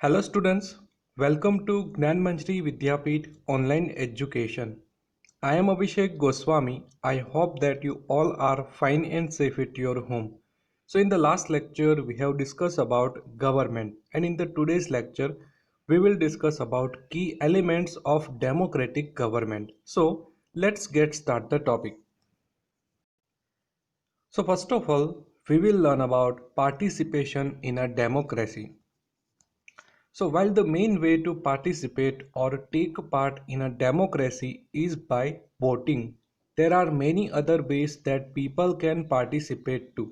Hello students, welcome to Gnanmanjri Vidyapeeth Online Education. I am Abhishek Goswami. I hope that you all are fine and safe at your home. So in the last lecture we have discussed about government, and in the today's lecture we will discuss about key elements of democratic government. So let's get start the topic. So first of all, we will learn about participation in a democracy. So while the main way to participate or take part in a democracy is by voting, there are many other ways that people can participate too.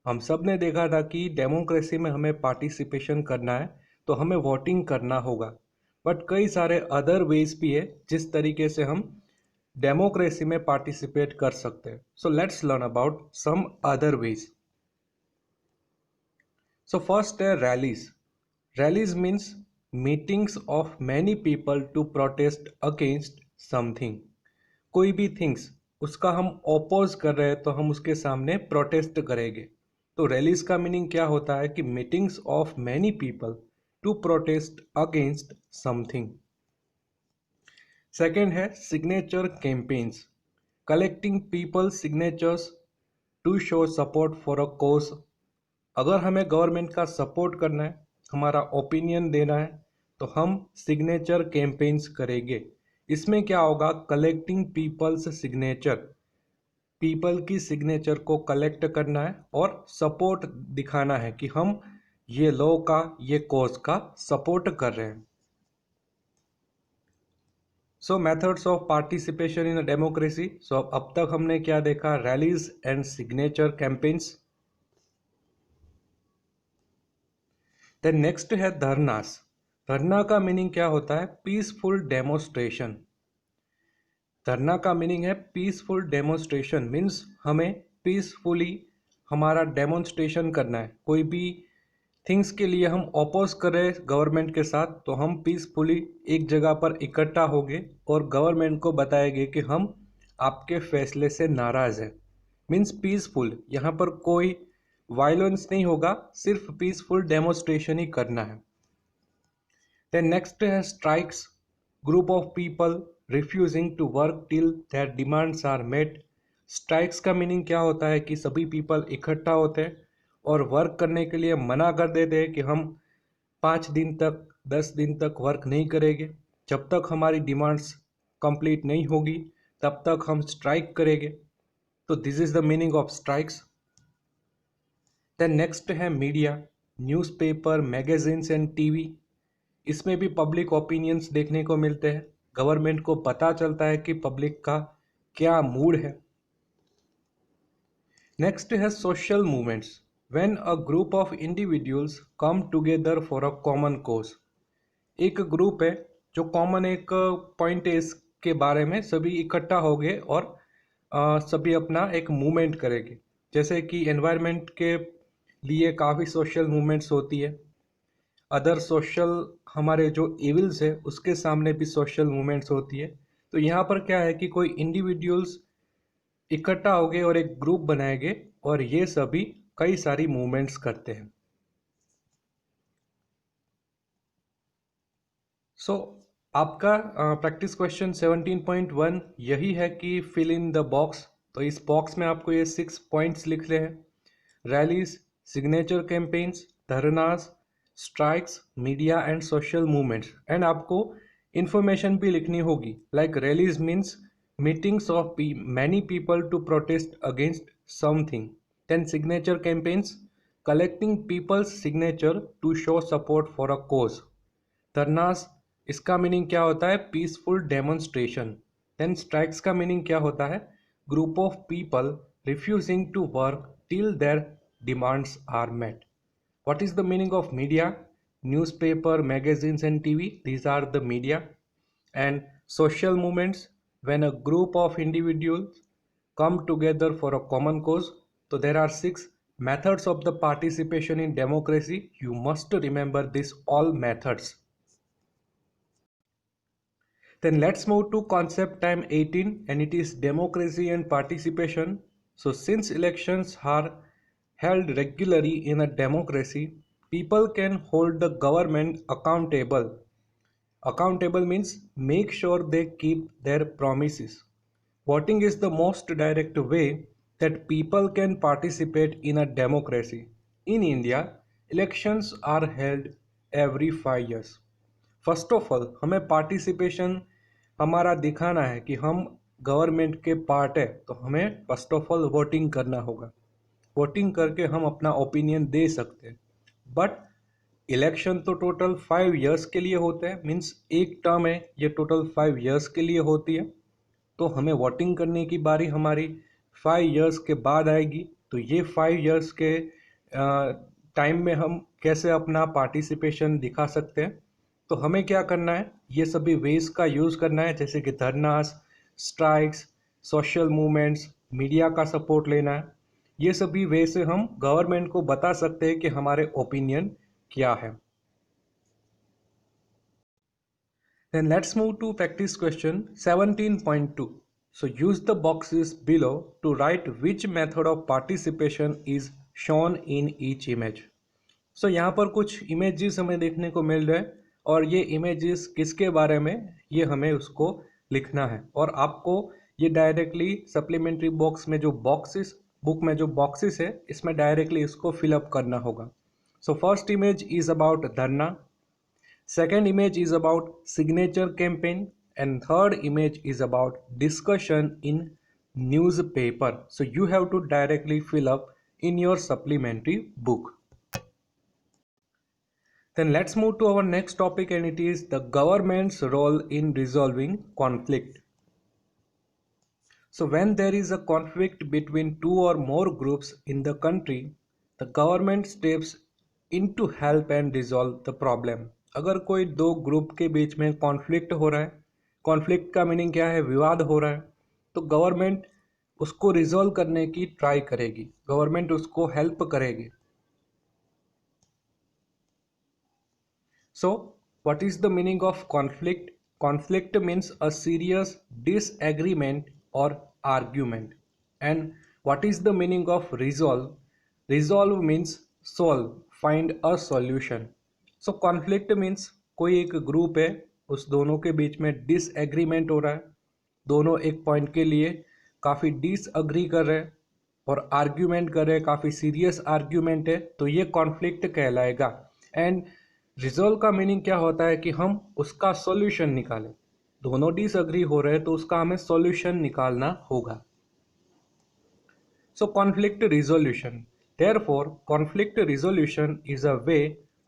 हम सब ने देखा था कि democracy में हमें participation करना है तो हमें वोटिंग करना होगा, बट कई सारे अदर वेज भी है जिस तरीके से हम डेमोक्रेसी में पार्टिसिपेट कर सकते हैं. So let's learn about some other ways. So first है rallies. Rallies means meetings of many people to protest against something. कोई भी थिंग्स उसका हम ओपोज कर रहे हैं तो हम उसके सामने प्रोटेस्ट करेंगे. तो रैलीज का मीनिंग क्या होता है कि meetings of many people to protest against something. Second है signature campaigns. Collecting people signatures to show support for a cause. अगर हमें गवर्नमेंट का सपोर्ट करना है, हमारा ओपिनियन देना है, तो हम सिग्नेचर कैंपेन्स करेंगे. इसमें क्या होगा, कलेक्टिंग पीपल्स सिग्नेचर, पीपल की सिग्नेचर को कलेक्ट करना है और सपोर्ट दिखाना है कि हम ये लॉ का, ये कॉज का सपोर्ट कर रहे हैं. So methods of participation in a democracy. So अब तक हमने क्या देखा, rallies and signature campaigns. Then next है धरनास. धरना का मीनिंग क्या होता है, पीसफुल डेमोस्ट्रेशन. धरना का मीनिंग है पीसफुल डेमोस्ट्रेशन, मीन्स हमें पीसफुली हमारा डेमोन्स्ट्रेशन करना है. कोई भी थिंग्स के लिए हम अपोज कर रहे हैं गवर्नमेंट के साथ, तो हम पीसफुली एक जगह पर इकट्ठा होंगे और गवर्नमेंट को बताएंगे कि हम आपके फैसले से नाराज़ हैं. मीन्स पीसफुल, यहाँ पर कोई वायलेंस नहीं होगा, सिर्फ पीसफुल डेमोस्ट्रेशन ही करना है. देन नेक्स्ट है strikes. Group of people refusing to work till their demands are met. Strikes का मीनिंग क्या होता है कि सभी पीपल इकट्ठा होते हैं और वर्क करने के लिए मना कर देते हैं कि हम 5 दिन तक, 10 दिन तक वर्क नहीं करेंगे, जब तक हमारी डिमांड्स कंप्लीट नहीं होगी तब तक हम स्ट्राइक करेंगे. तो this is the meaning of strikes. Then next है media. Newspaper, magazines and TV. इसमें भी पब्लिक ओपिनियंस देखने को मिलते हैं. गवर्नमेंट को पता चलता है कि पब्लिक का क्या मूड है. नेक्स्ट है social movements. When a group of individuals come together for a common cause. एक ग्रुप है जो कॉमन एक पॉइंट है, इसके बारे में सभी इकट्ठा हो गए और सभी अपना एक मूवमेंट करेंगे. जैसे कि एनवायरनमेंट के लिए काफ़ी सोशल मूवमेंट्स होती है. अदर सोशल हमारे जो इविल्स है उसके सामने भी सोशल मूवमेंट्स होती है. तो यहाँ पर क्या है कि कोई इंडिविजुअल्स इकट्ठा हो गए और एक ग्रुप बनाएंगे और ये सभी कई सारी मूवमेंट्स करते हैं. सो आपका प्रैक्टिस क्वेश्चन 17.1 यही है कि फिल इन द बॉक्स. तो इस बॉक्स में आपको ये 6 पॉइंट्स लिख रहे हैं. Rallies, signature campaigns, dharnas, strikes, media and social movements. And आपको इंफॉर्मेशन भी लिखनी होगी, like rallies means meetings of many people to protest against something. Then signature campaigns, collecting people's signature to show support for a cause. Dharnas, इसका meaning क्या होता है, peaceful demonstration. Then strikes का meaning क्या होता है, group of people refusing to work till their demands are met. What is the meaning of media? Newspaper, magazines and TV, these are the media. And social movements, when a group of individuals come together for a common cause. So there are 6 methods of the participation in democracy. You must remember this all methods. Then let's move to concept time 18, and it is democracy and participation. So since elections are held regularly in a democracy, people can hold the government accountable. Accountable means make sure they keep their promises. Voting is the most direct way that people can participate in a democracy. In India, elections are held every 5 years. First of all हमें participation हमारा दिखाना है कि हम government के part है, तो हमें फर्स्ट ऑफ ऑल वोटिंग करना होगा. वोटिंग करके हम अपना ओपिनियन दे सकते हैं. बट इलेक्शन तो टोटल 5 years के लिए होते हैं, मीन्स एक टर्म है ये टोटल 5 years के लिए होती है. तो हमें वोटिंग करने की बारी हमारी 5 years के बाद आएगी. तो ये 5 years के टाइम में हम कैसे अपना पार्टिसिपेशन दिखा सकते हैं. तो हमें क्या करना है, ये सभी वेज का यूज़ करना है, जैसे कि धरनास, स्ट्राइक्स, सोशल मूवमेंट्स, मीडिया का सपोर्ट लेना है. ये सभी वे से हम गवर्नमेंट को बता सकते हैं कि हमारे ओपिनियन क्या है. Then let's move to practice question 17.2. So use the boxes below to write which method of participation is shown in each image. So यहाँ पर कुछ images हमें देखने को मिल रहे हैं और ये images किसके बारे में, ये हमें उसको लिखना है. और आपको ये डायरेक्टली सप्लीमेंट्री बॉक्स में जो बॉक्सेस, बुक में जो बॉक्सेस है, इसमें डायरेक्टली इसको फिलअप करना होगा. So first image is about धरना, second image is about signature campaign, and third image is about discussion in newspaper. So you have to directly fill up in your supplementary book. Then let's move to our next topic, and it is the government's role in resolving conflict. So when there is a conflict between two or more groups in the country, the government steps in to help and resolve the problem. अगर कोई दो group के बीच में conflict हो रहा है, conflict का meaning क्या है, विवाद हो रहा है, तो गवर्नमेंट उसको रिजॉल्व करने की ट्राई करेगी, गवर्नमेंट उसको हेल्प करेगी. So what is the meaning of conflict? Conflict means a serious disagreement और argument. And what is the meaning of resolve? Resolve means solve, find a solution. So conflict means कोई एक group है, उस दोनों के बीच में disagreement हो रहा है, दोनों एक पॉइंट के लिए काफ़ी डिसअग्री कर रहे हैं और आर्ग्यूमेंट कर रहे हैं, काफ़ी सीरियस आर्ग्यूमेंट है, तो ये कॉन्फ्लिक्ट कहलाएगा. एंड रिजॉल्व का मीनिंग क्या होता है कि हम उसका सॉल्यूशन निकालें. दोनों डिसअग्री हो रहे हैं तो उसका हमें सॉल्यूशन निकालना होगा. So conflict resolution, therefore conflict resolution is a way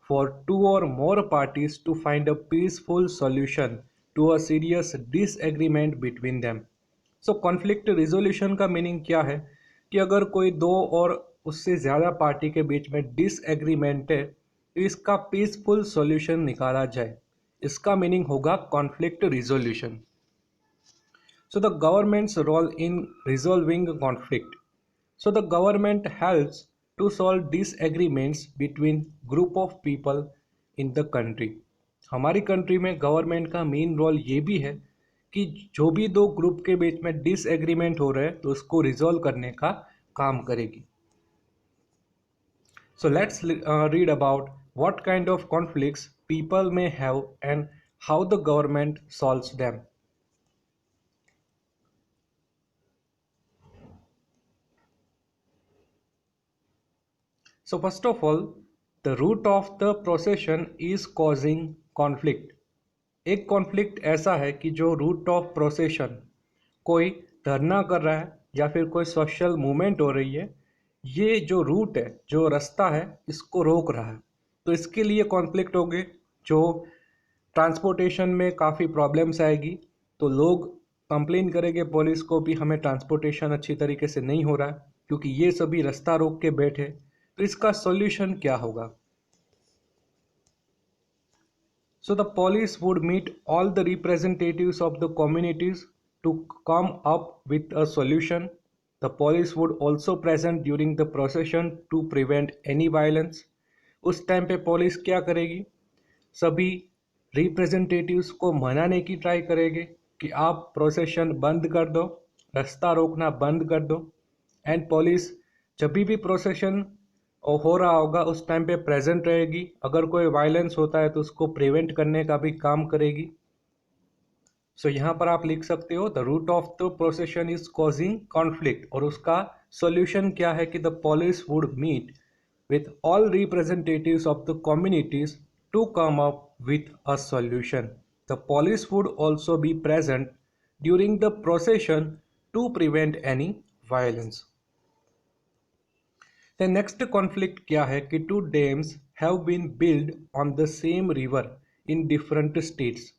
for two or more parties to find a peaceful solution to a serious disagreement between them. So conflict resolution का मीनिंग क्या है कि अगर कोई दो और उससे ज़्यादा पार्टी के बीच में डिसएग्रीमेंट है तो इसका पीसफुल सॉल्यूशन निकाला जाए, इसका मीनिंग होगा conflict resolution. So the government's role in resolving conflict. So the government helps to solve disagreements between group of people in the country. हमारी कंट्री में गवर्नमेंट का मेन रोल ये भी है कि जो भी दो ग्रुप के बीच में डिसएग्रीमेंट हो रहे हैं तो उसको रिजॉल्व करने का काम करेगी. So let's read about what kind of conflicts people may have and how the government solves them. So first of all, the root of the procession is causing conflict. एक कॉन्फ्लिक्ट ऐसा है कि जो root of procession, कोई धरना कर रहा है या फिर कोई सोशल मूवमेंट हो रही है, ये जो रूट है, जो रास्ता है, इसको रोक रहा है. तो इसके लिए कॉन्फ्लिक्ट होंगे. जो ट्रांसपोर्टेशन में काफ़ी प्रॉब्लम्स आएगी तो लोग कंप्लेन करेंगे पुलिस को भी हमें ट्रांसपोर्टेशन अच्छी तरीके से नहीं हो रहा है क्योंकि ये सभी रास्ता रोक के बैठे. तो इसका सॉल्यूशन क्या होगा? So the police would meet all the representatives of the communities to come up with a solution. The police would also present during the procession to prevent any violence. उस टाइम पे police क्या करेगी? सभी representatives को मनाने की try करेगी कि आप प्रोसेशन बंद कर दो, रास्ता रोकना बंद कर दो. एंड पुलिस जब भी प्रोसेशन और हो रहा होगा उस टाइम पे प्रेजेंट रहेगी, अगर कोई वायलेंस होता है तो उसको प्रिवेंट करने का भी काम करेगी। सो यहाँ पर आप लिख सकते हो the route of the procession is causing conflict, और उसका सॉल्यूशन क्या है कि the police would meet with all representatives of the communities to come up with a solution. The police would also be present during the procession to prevent any violence. The next conflict क्या है कि two dams have been built on the same river in different states,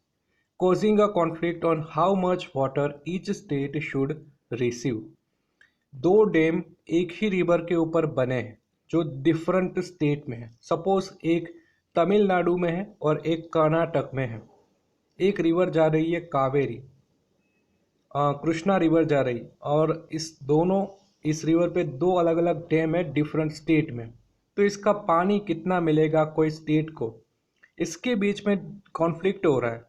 causing a conflict on how much water each state should receive. दो dam एक ही river के ऊपर बने हैं जो डिफरेंट स्टेट में है। सपोज एक तमिलनाडु में है और एक कर्नाटक में है। एक रिवर जा रही है कावेरी, कृष्णा रिवर जा रही, और इस रिवर पे दो अलग अलग डैम है डिफरेंट स्टेट में। तो इसका पानी कितना मिलेगा कोई स्टेट को, इसके बीच में कॉन्फ्लिक्ट हो रहा है।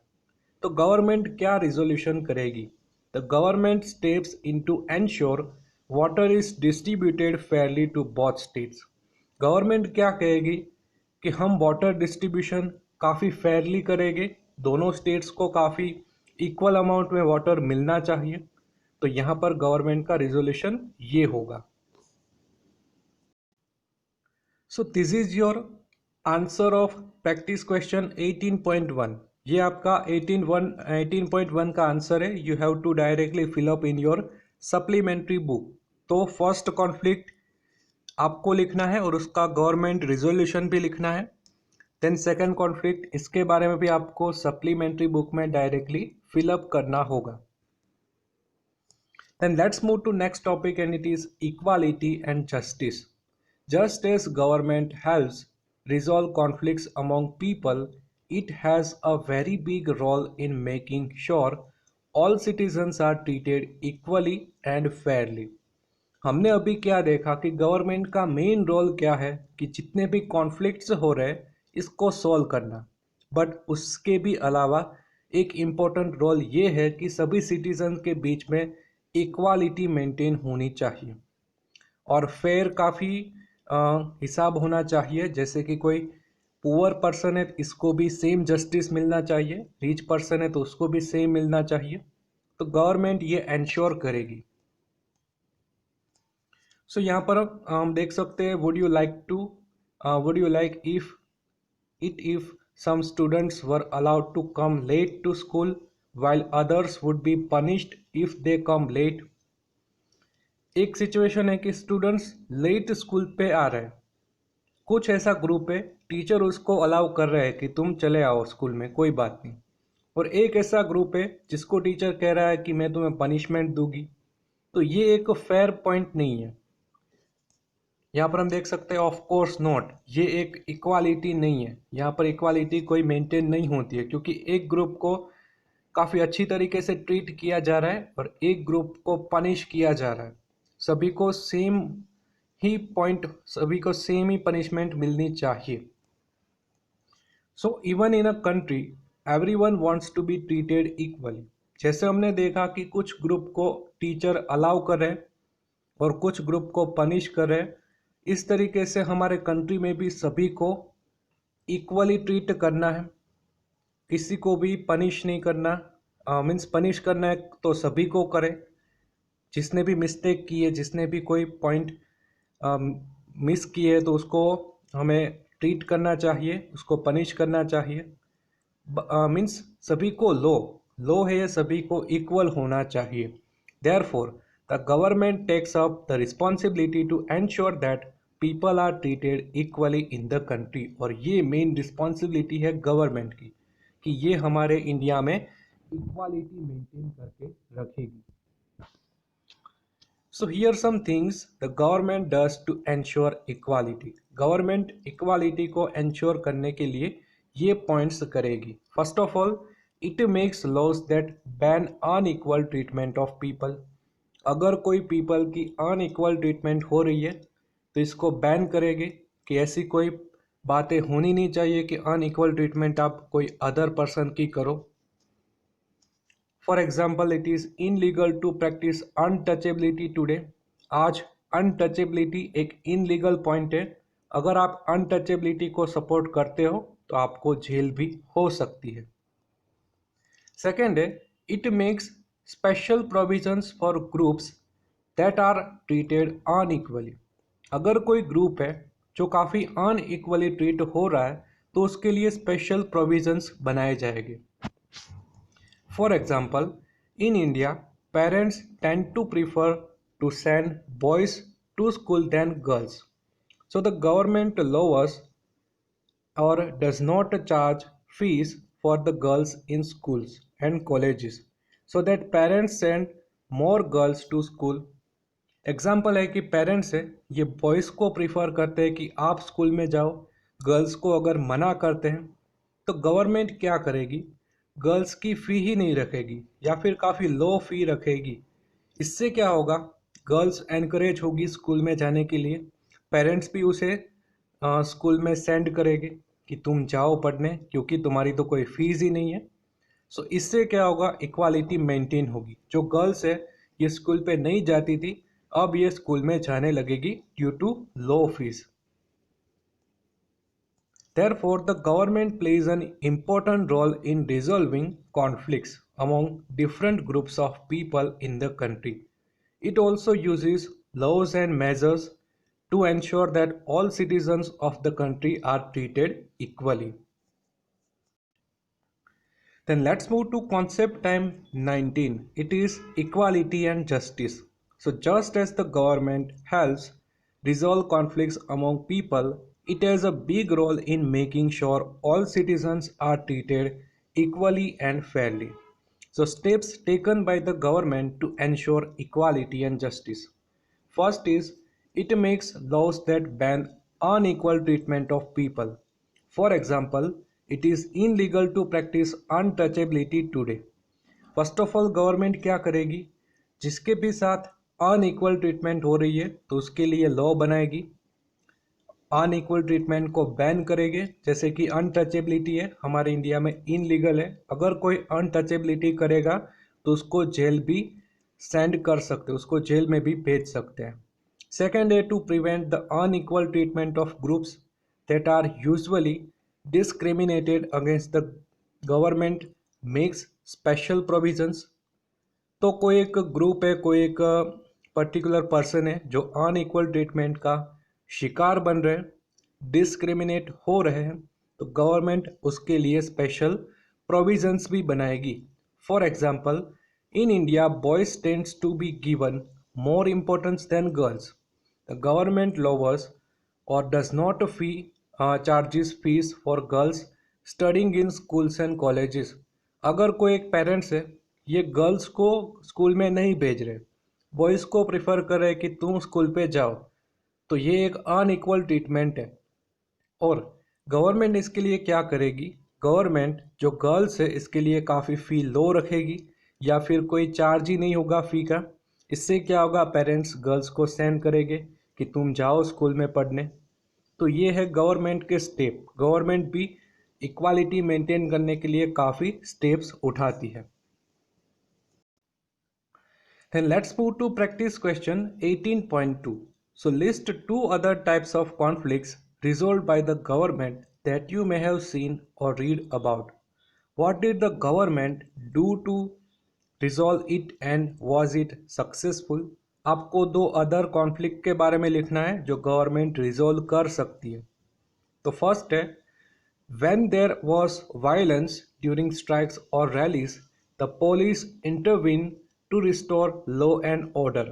तो गवर्नमेंट क्या रिजोल्यूशन करेगी? The government steps in to ensure water is distributed fairly to both states. Government क्या कहेगी कि हम वाटर डिस्ट्रीब्यूशन काफ़ी फेयरली करेंगे, दोनों स्टेट्स को काफ़ी इक्वल अमाउंट में वाटर मिलना चाहिए। तो यहाँ पर गवर्नमेंट का रिजोल्यूशन ये होगा। So this is your answer of practice question 18.1। ये आपका 18.1 का आंसर है। You have to directly fill up in your supplementary book. तो फर्स्ट कॉन्फ्लिक्ट आपको लिखना है और उसका गवर्नमेंट रिजोल्यूशन भी लिखना है। देन सेकंड कॉन्फ्लिक्ट, इसके बारे में भी आपको सप्लीमेंट्री बुक में डायरेक्टली फिल अप करना होगा। Then let's move to next topic, and it is equality and justice. Just as government helps resolve conflicts among people, it has a very big role in making sure all citizens are treated equally and fairly. हमने अभी क्या देखा कि government का main role क्या है कि जितने भी कॉन्फ्लिक्ट्स हो रहे हैं इसको सॉल्व करना, बट उसके भी अलावा एक इम्पोर्टेंट रोल ये है कि सभी सिटीजन के बीच में इक्वालिटी मेंटेन होनी चाहिए और फेयर काफ़ी हिसाब होना चाहिए। जैसे कि कोई पुअर पर्सन है इसको भी सेम जस्टिस मिलना चाहिए, रिच पर्सन है तो उसको भी सेम मिलना चाहिए। तो गवर्नमेंट ये एंश्योर करेगी। सो यहाँ पर हम देख सकते हैं would you like if some students were allowed to come late to school while others would be punished if they come late. एक सिचुएशन है कि स्टूडेंट्स लेट स्कूल पे आ रहे हैं, कुछ ऐसा ग्रुप है टीचर उसको अलाउ कर रहे हैं कि तुम चले आओ स्कूल में, कोई बात नहीं, और एक ऐसा ग्रुप है जिसको टीचर कह रहा है कि मैं तुम्हें पनिशमेंट दूंगी। तो ये एक फेयर पॉइंट नहीं है। यहाँ पर हम देख सकते हैं ऑफ कोर्स नॉट, ये एक इक्वालिटी नहीं है। यहाँ पर इक्वालिटी कोई मेंटेन नहीं होती है क्योंकि एक ग्रुप को काफ़ी अच्छी तरीके से ट्रीट किया जा रहा है और एक ग्रुप को पनिश किया जा रहा है। सभी को सेम ही पनिशमेंट मिलनी चाहिए। So even in a country everyone wants to be treated equally. जैसे हमने देखा कि कुछ ग्रुप को टीचर अलाउ कर रहे हैं और कुछ ग्रुप को पनिश कर रहे हैं, इस तरीके से हमारे कंट्री में भी सभी को इक्वली ट्रीट करना है, किसी को भी पनिश नहीं करना। मीन्स पनिश करना है तो सभी को करें, जिसने भी मिस्टेक की है, जिसने भी कोई पॉइंट मिस किए है तो उसको हमें ट्रीट करना चाहिए, उसको पनिश करना चाहिए। मीन्स सभी को लो है, ये सभी को इक्वल होना चाहिए। Therefore the government takes up the responsibility to ensure that people are treated equally in the country. और ये मेन रिस्पॉन्सिबिलिटी है गवर्नमेंट की कि ये हमारे इंडिया में इक्वालिटी मेंटेन करके रखेगी। So here are some things the government does to ensure equality. Government equality को एंश्योर करने के लिए ये पॉइंट्स करेगी। First of all, it makes laws that ban unequal treatment of people. अगर कोई पीपल की अनइक्वल ट्रीटमेंट हो रही है तो इसको बैन करेगी कि ऐसी कोई बातें होनी नहीं चाहिए कि अनइक्वल ट्रीटमेंट आप कोई अदर पर्सन की करो। For example, it is illegal to practice untouchability today. आज अनटचेबिलिटी एक इनलीगल पॉइंट है। अगर आप अनटचेबिलिटी को सपोर्ट करते हो तो आपको जेल भी हो सकती है। सेकेंड है, it makes special provisions for groups that are treated unequally. अगर कोई ग्रुप है जो काफ़ी अनइक्वली ट्रीट हो रहा है तो उसके लिए स्पेशल प्रोविजंस बनाए जाएंगे। For example, in India parents tend to prefer to send boys to school then girls, so the government lowers or does not charge fees for the girls in schools and colleges so that parents send more girls to school. Example है कि parents है ये boys को prefer करते हैं कि आप school में जाओ, गर्ल्स को अगर मना करते हैं तो गवर्नमेंट क्या करेगी, गर्ल्स की फ़ी ही नहीं रखेगी या फिर काफ़ी लो फी रखेगी। इससे क्या होगा, गर्ल्स एनकरेज होगी स्कूल में जाने के लिए, पेरेंट्स भी उसे स्कूल में सेंड करेंगे कि तुम जाओ पढ़ने क्योंकि तुम्हारी तो कोई फीस ही नहीं है। सो इससे क्या होगा, इक्वालिटी मेंटेन होगी। जो गर्ल्स है ये स्कूल पे नहीं जाती थी, अब ये स्कूल में जाने लगेगी due to low fees. Therefore, the government plays an important role in resolving conflicts among different groups of people in the country. It also uses laws and measures to ensure that all citizens of the country are treated equally. Then let's move to concept time 19. It is equality and justice. So just as the government helps resolve conflicts among people, it has a big role in making sure all citizens are treated equally and fairly. So steps taken by the government to ensure equality and justice. First is, it makes laws that ban unequal treatment of people. For example, it is illegal to practice untouchability today. First of all government क्या करेगी, जिसके भी साथ unequal treatment हो रही है तो उसके लिए लॉ बनाएगी, अनइक्वल ट्रीटमेंट को बैन करेंगे। जैसे कि अनटचेबिलिटी है हमारे इंडिया में इनलीगल है, अगर कोई अनटचेबिलिटी करेगा तो उसको जेल भी सेंड कर सकते हैं, उसको जेल में भी भेज सकते हैं। सेकेंड है to prevent the unequal treatment of groups that are usually discriminated against the government makes special provisions. तो कोई एक ग्रुप है, कोई एक पर्टिकुलर पर्सन है जो अनइक्वल ट्रीटमेंट का शिकार बन रहे हैं, डिस्क्रिमिनेट हो रहे हैं, तो गवर्नमेंट उसके लिए स्पेशल प्रोविजंस भी बनाएगी। For example, in India boys tends to be given more importance than girls. The government lowers और does not fee charges fees for girls studying in schools and colleges. अगर कोई एक parents है ये girls को school में नहीं भेज रहे, बॉयज़ को प्रेफर कर रहे कि तुम स्कूल पे जाओ, तो ये एक अनइक्वल ट्रीटमेंट है। और गवर्नमेंट इसके लिए क्या करेगी, गवर्नमेंट जो गर्ल्स है इसके लिए काफ़ी फ़ी लो रखेगी या फिर कोई चार्ज ही नहीं होगा फ़ी का। इससे क्या होगा, पेरेंट्स गर्ल्स को सेंड करेंगे कि तुम जाओ स्कूल में पढ़ने। तो ये है गवर्नमेंट के स्टेप। गवर्नमेंट भी इक्वालिटी मेंटेन करने के लिए काफ़ी स्टेप्स उठाती है। Then let's move to practice question 18.2. So list two other types of conflicts resolved by the government that you may have seen or read about. What did the government do to resolve it and was it successful? आपको दो other conflict के बारे में लिखना है जो government resolve कर सकती है। तो फर्स्ट है, when there was violence during strikes or rallies, the police intervened to restore law and order.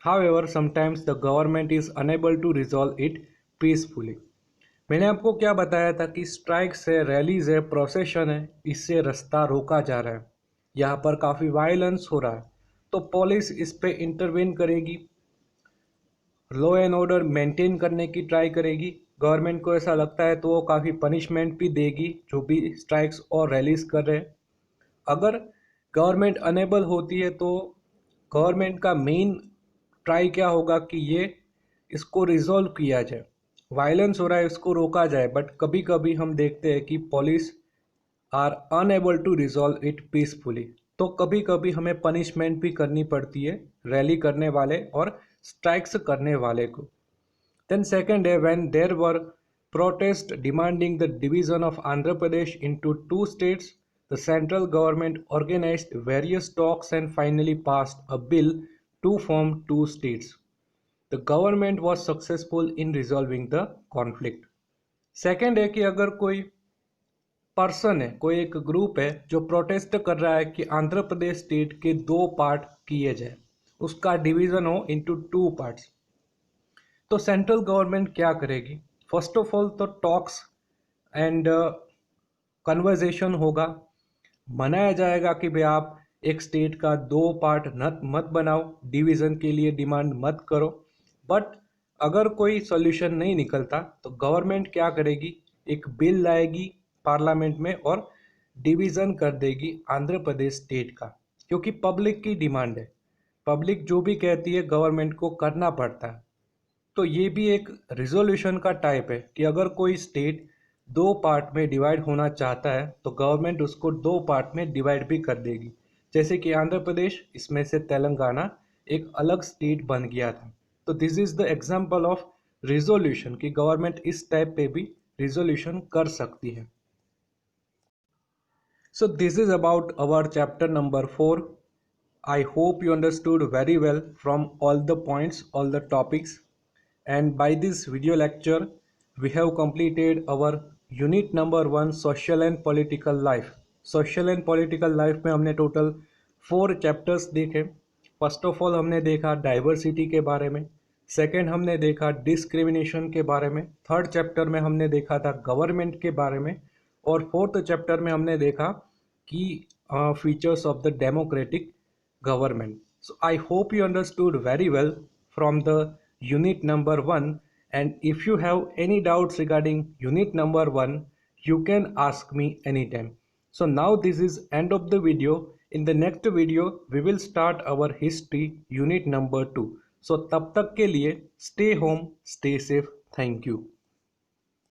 However, sometimes the government is unable to resolve it peacefully. मैंने आपको क्या बताया था कि स्ट्राइक्स है, रैलीज है, प्रोसेशन है, इससे रास्ता रोका जा रहा है, यहाँ पर काफ़ी वायलेंस हो रहा है, तो पुलिस इस पे इंटरवेन करेगी, लॉ एंड ऑर्डर मेंटेन करने की ट्राई करेगी। गवर्नमेंट को ऐसा लगता है तो वो काफ़ी पनिशमेंट भी देगी जो भी स्ट्राइक्स और रैलीज कर रहे हैं। अगर गवर्नमेंट अनेबल होती है तो गवर्नमेंट का मेन ट्राई क्या होगा कि ये इसको रिजॉल्व किया जाए, वायलेंस हो रहा है इसको रोका जाए। बट कभी कभी हम देखते हैं कि police are unable to resolve it peacefully, तो कभी कभी हमें पनिशमेंट भी करनी पड़ती है रैली करने वाले और स्ट्राइक्स करने वाले को। Then second है when there were protests demanding the division of Andhra Pradesh into two states, the central government organized various talks and finally passed a bill to form two states. The government was successful in resolving the conflict. Second है कि अगर कोई person है, कोई एक group है जो protest कर रहा है कि आंध्र प्रदेश स्टेट के दो पार्ट किए जाए, उसका डिवीजन हो इनटू टू पार्ट्स, तो सेंट्रल गवर्नमेंट क्या करेगी? फर्स्ट ऑफ ऑल तो टॉक्स एंड कन्वर्जेशन होगा, मनाया जाएगा कि भाई आप एक स्टेट का दो पार्ट मत बनाओ, डिवीज़न के लिए डिमांड मत करो। बट अगर कोई सॉल्यूशन नहीं निकलता तो गवर्नमेंट क्या करेगी? एक बिल लाएगी पार्लियामेंट में और डिवीज़न कर देगी आंध्र प्रदेश स्टेट का, क्योंकि पब्लिक की डिमांड है, पब्लिक जो भी कहती है गवर्नमेंट को करना पड़ता है। तो ये भी एक रिजोल्यूशन का टाइप है कि अगर कोई स्टेट दो पार्ट में डिवाइड होना चाहता है तो गवर्नमेंट उसको दो पार्ट में डिवाइड भी कर देगी। जैसे कि आंध्र प्रदेश, इसमें से तेलंगाना एक अलग स्टेट बन गया था। तो this is the example of resolution कि गवर्नमेंट इस टाइप पे भी रिजोल्यूशन कर सकती है। सो this is about our chapter number 4. I hope you understood very well from all the points, all the topics. And by this video lecture, we have completed our unit number 1 social and political life. Social and political life में हमने total 4 chapters देखे। First of all हमने देखा diversity के बारे में, second हमने देखा डिस्क्रिमिनेशन के बारे में, थर्ड चैप्टर में हमने देखा था गवर्नमेंट के बारे में, और फोर्थ चैप्टर में हमने देखा कि features of the democratic government. So I hope you understood very well from the unit number 1, and if you have any doubts regarding unit number 1, you can ask me anytime. So now this is end of the video. In the next video we will start our history unit number 2. So तब तक के लिए stay home, stay safe. Thank you.